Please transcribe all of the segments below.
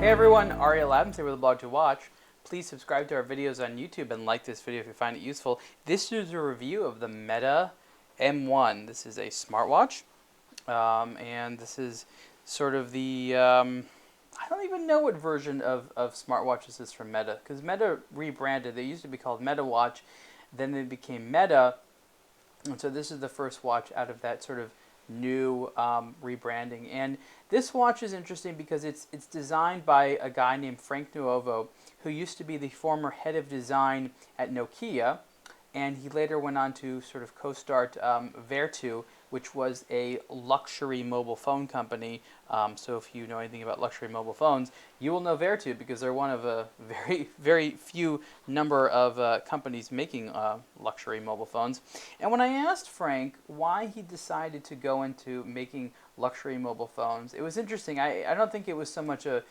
Hey everyone, Ariel Adams here with aBlogtoWatch. Please subscribe to our videos on YouTube and like this video if you find it useful. This is a review of the Meta M1. This is a smartwatch, and this is sort of the, I don't even know what version of smartwatches is from Meta, because Meta rebranded. They used to be called Meta Watch, then they became Meta, and so this is the first watch out of that sort of new rebranding. And this watch is interesting because it's designed by a guy named Frank Nuovo, who used to be the former head of design at Nokia, and he later went on to sort of co-start Vertu, which was a luxury mobile phone company. So if you know anything about luxury mobile phones, you will know Vertu because they're one of a very few number of companies making luxury mobile phones. And when I asked Frank why he decided to go into making luxury mobile phones, it was interesting. I don't think it was so much a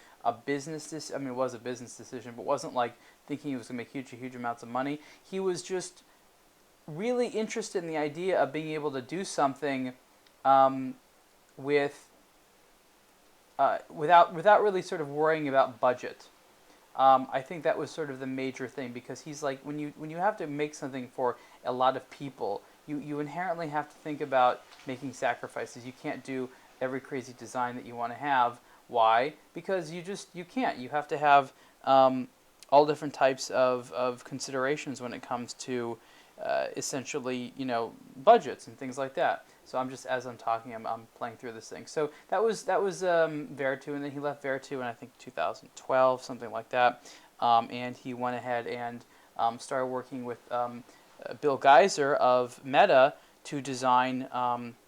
business decision. I mean, it was a business decision, but it wasn't like thinking he was going to make huge amounts of money. He was just really interested in the idea of being able to do something without really sort of worrying about budget. I think that was sort of the major thing, because he's like, when you have to make something for a lot of people, you inherently have to think about making sacrifices. You can't do every crazy design that you want to have. Why? Because you can't. You have to have all different types of considerations when it comes to essentially, budgets and things like that. So as I'm talking, I'm playing through this thing. So that was Vertu, and then he left Vertu in I think 2012, something like that, and he went ahead and started working with Bill Geiser of Meta to design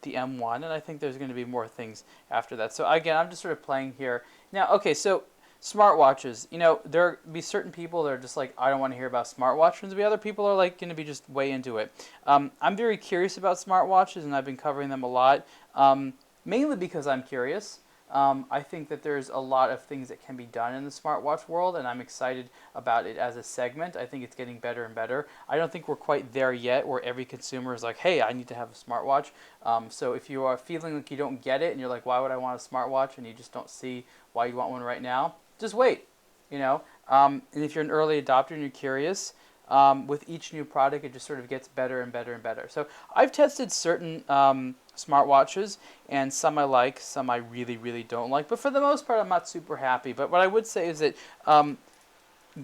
the M1, and I think there's going to be more things after that. So again, I'm just sort of playing here now. Okay, so smartwatches, there be certain people that are just like, I don't want to hear about smartwatches, and there'll be other people that are like going to be just way into it. I'm very curious about smartwatches, and I've been covering them a lot, mainly because I'm curious. I think that there's a lot of things that can be done in the smartwatch world, and I'm excited about it as a segment. I think it's getting better and better. I don't think we're quite there yet where every consumer is like, hey, I need to have a smartwatch. So if you are feeling like you don't get it and you're like, why would I want a smartwatch, and you just don't see why you want one right now, just wait. And if you're an early adopter and you're curious, with each new product, it just sort of gets better and better and better. So I've tested certain smartwatches, and some I like, some I really don't like. But for the most part, I'm not super happy. But what I would say is that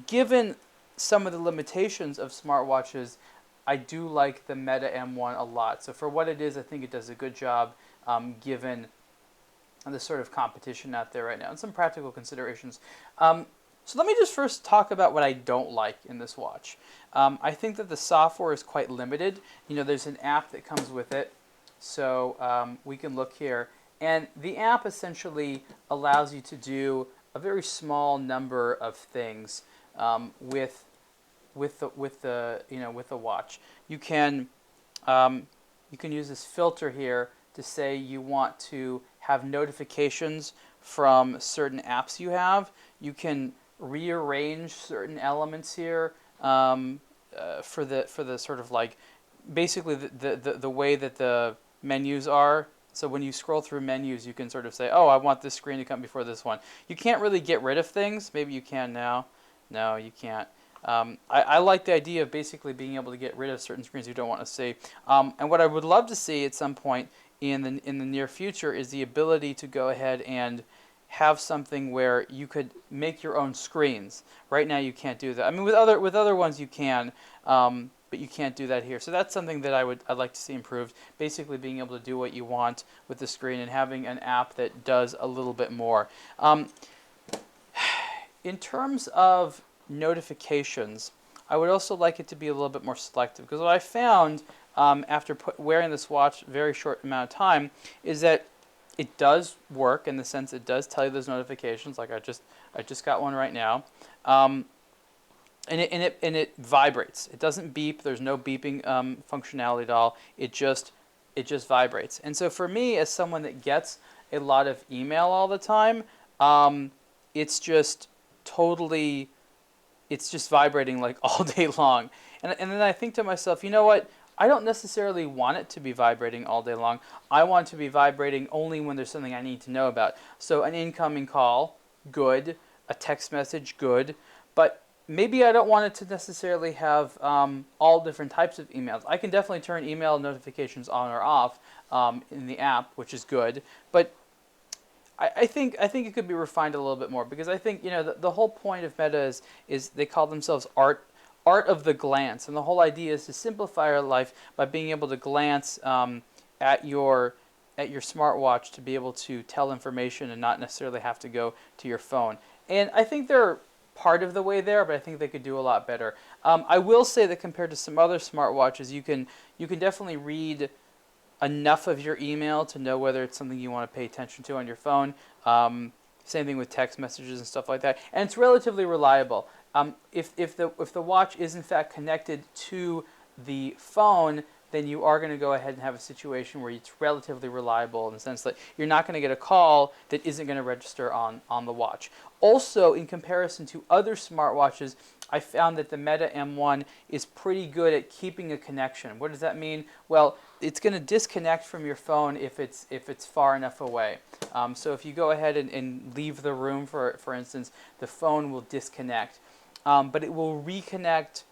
given some of the limitations of smartwatches, I do like the Meta M1 a lot. So for what it is, I think it does a good job given the sort of competition out there right now, and some practical considerations. So let me just first talk about what I don't like in this watch. I think that the software is quite limited. There's an app that comes with it, so we can look here, and the app essentially allows you to do a very small number of things with the watch. You can use this filter here to say you want to have notifications from certain apps you have. You can rearrange certain elements here for the sort of like basically the way that the menus are. So when you scroll through menus, you can sort of say, oh, I want this screen to come before this one. You can't really get rid of things. Maybe you can now. No, you can't. I like the idea of basically being able to get rid of certain screens you don't want to see. And what I would love to see at some point in the near future is the ability to go ahead and have something where you could make your own screens. Right now you can't do that. I mean, with other ones you can, but you can't do that here. So that's something that I'd like to see improved. Basically being able to do what you want with the screen and having an app that does a little bit more. In terms of notifications, I would also like it to be a little bit more selective, because what I found after wearing this watch a very short amount of time is that it does work in the sense it does tell you those notifications. Like I just got one right now, and it vibrates. It doesn't beep. There's no beeping functionality at all. It just vibrates. And so for me, as someone that gets a lot of email all the time, it's just vibrating like all day long. And then I think to myself, you know what? I don't necessarily want it to be vibrating all day long. I want it to be vibrating only when there's something I need to know about. So an incoming call, good. a text message, good. But maybe I don't want it to necessarily have all different types of emails. I can definitely turn email notifications on or off in the app, which is good. But I think it could be refined a little bit more, because I think the whole point of Meta is they call themselves art of the glance, and the whole idea is to simplify our life by being able to glance at your smartwatch to be able to tell information and not necessarily have to go to your phone. And I think they're part of the way there, but I think they could do a lot better. I will say that compared to some other smartwatches, you can definitely read enough of your email to know whether it's something you want to pay attention to on your phone. Same thing with text messages and stuff like that. And it's relatively reliable. If the watch is in fact connected to the phone, then you are going to go ahead and have a situation where it's relatively reliable in the sense that you're not going to get a call that isn't going to register on the watch. Also, in comparison to other smartwatches, I found that the Meta M1 is pretty good at keeping a connection. What does that mean? Well, it's going to disconnect from your phone if it's far enough away. So if you go ahead and leave the room, for instance, the phone will disconnect. But it will reconnect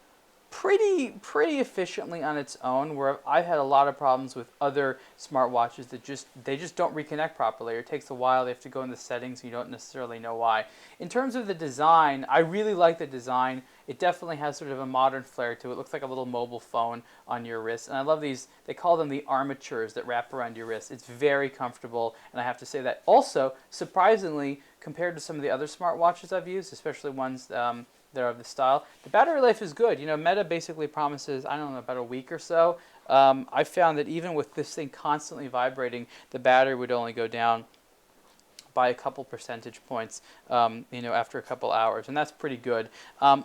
pretty efficiently on its own, where I've had a lot of problems with other smartwatches that they just don't reconnect properly, or it takes a while. They have to go in the settings, and you don't necessarily know why. In terms of the design, I really like the design. It definitely has sort of a modern flair to it. It looks like a little mobile phone on your wrist, and I love these. They call them the armatures that wrap around your wrist. It's very comfortable, and I have to say that. Also, surprisingly, compared to some of the other smartwatches I've used, especially ones that are of the style, the battery life is good. Meta basically promises, I don't know, about a week or so. I found that even with this thing constantly vibrating, the battery would only go down by a couple percentage points, after a couple hours, and that's pretty good.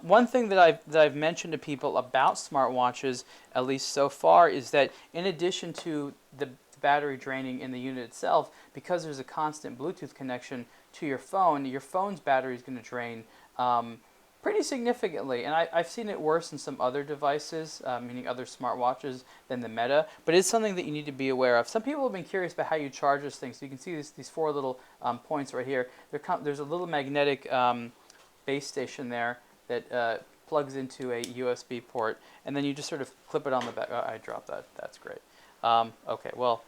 One thing that I've mentioned to people about smartwatches, at least so far, is that in addition to the battery draining in the unit itself, because there's a constant Bluetooth connection to your phone's battery is going to drain pretty significantly, and I've seen it worse in some other devices, meaning other smartwatches, than the Meta, but it's something that you need to be aware of. Some people have been curious about how you charge this thing, so you can see these four little points right here. There's a little magnetic base station there that plugs into a USB port, and then you just sort of clip it on the back. Oh, I dropped that. That's great. Okay, well,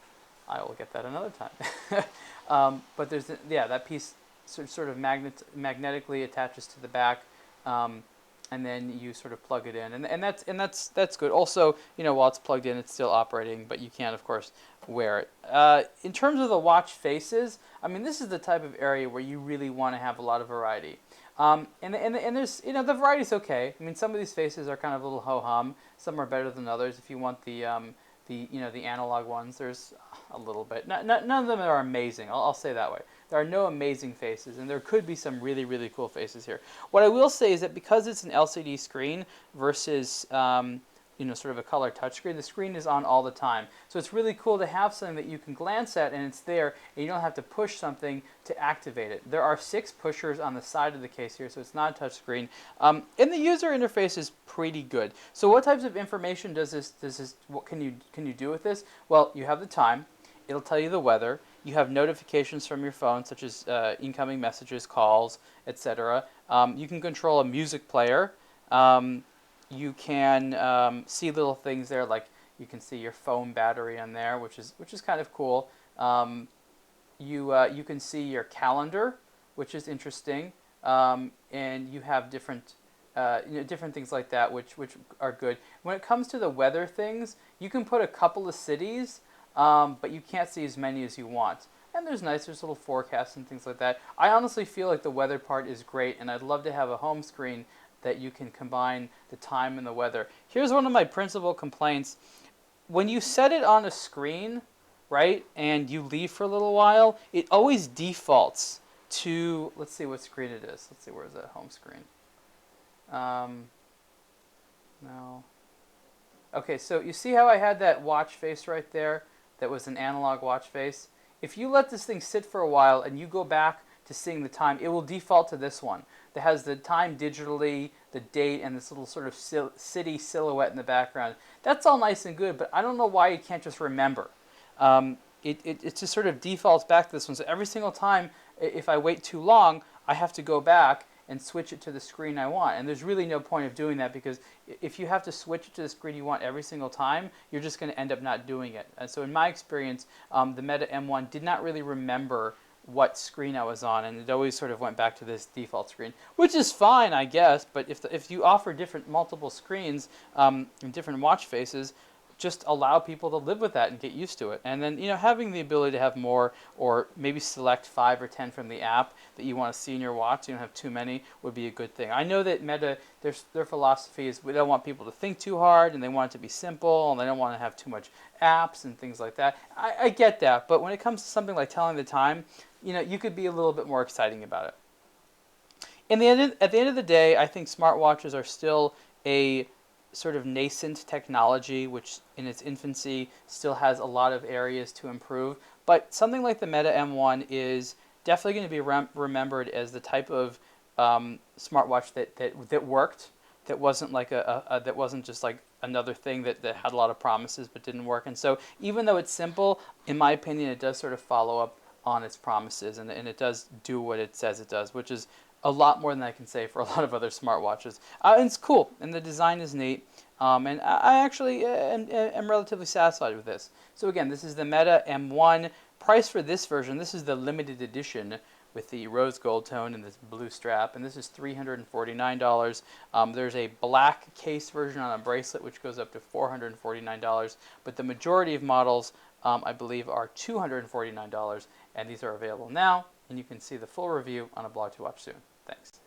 I will get that another time. But there's that piece sort of magnetically attaches to the back. And then you sort of plug it in, and that's good. Also, while it's plugged in, it's still operating, but you can't, of course, wear it. In terms of the watch faces, I mean, this is the type of area where you really want to have a lot of variety. And there's the variety's okay. I mean, some of these faces are kind of a little ho hum. Some are better than others. If you want the analog ones, there's a little bit. None of them are amazing. I'll say that way. There are no amazing faces, and there could be some really, really cool faces here. What I will say is that because it's an LCD screen versus sort of a color touchscreen, the screen is on all the time. So it's really cool to have something that you can glance at and it's there, and you don't have to push something to activate it. There are 6 pushers on the side of the case here, so it's not a touchscreen. And the user interface is pretty good. So what types of information what can you do with this? Well, you have the time. It'll tell you the weather. You have notifications from your phone, such as incoming messages, calls, etc. You can control a music player. You can see little things there, like you can see your phone battery on there, which is kind of cool. You can see your calendar, which is interesting, and you have different things like that, which are good. When it comes to the weather things, you can put a couple of cities. But you can't see as many as you want. And there's little forecasts and things like that. I honestly feel like the weather part is great, and I'd love to have a home screen that you can combine the time and the weather. Here's one of my principal complaints. When you set it on a screen, right, and you leave for a little while, it always defaults to, let's see what screen it is. Let's see, where's that home screen? No. Okay, so you see how I had that watch face right there? That was an analog watch face. If you let this thing sit for a while and you go back to seeing the time, it will default to this one that has the time digitally, the date, and this little sort of city silhouette in the background. That's all nice and good, but I don't know why you can't just remember. It just sort of defaults back to this one. So every single time, if I wait too long, I have to go back and switch it to the screen I want. And there's really no point of doing that, because if you have to switch it to the screen you want every single time, you're just going to end up not doing it. And so in my experience, the Meta M1 did not really remember what screen I was on, and it always sort of went back to this default screen, which is fine, I guess. But if you offer multiple screens and different watch faces, just allow people to live with that and get used to it. And then, having the ability to have more, or maybe select 5 or 10 from the app that you want to see in your watch, so you don't have too many, would be a good thing. I know that Meta, their philosophy is we don't want people to think too hard, and they want it to be simple, and they don't want to have too much apps and things like that. I get that, but when it comes to something like telling the time, you could be a little bit more exciting about it. At the end of the day, I think smartwatches are still a sort of nascent technology, which in its infancy still has a lot of areas to improve. But something like the Meta M1 is definitely going to be remembered as the type of smartwatch that worked, that wasn't like that wasn't just like another thing that had a lot of promises but didn't work. And so even though it's simple, in my opinion, it does sort of follow up on its promises, and it does do what it says it does, which is a lot more than I can say for a lot of other smartwatches. And it's cool, and the design is neat, and I actually am relatively satisfied with this. So again, this is the Meta M1. Price for this version, this is the limited edition with the rose gold tone and this blue strap, and this is $349. There's a black case version on a bracelet, which goes up to $449, but the majority of models, I believe, are $249, and these are available now, and you can see the full review on aBlogtoWatch soon. Thanks.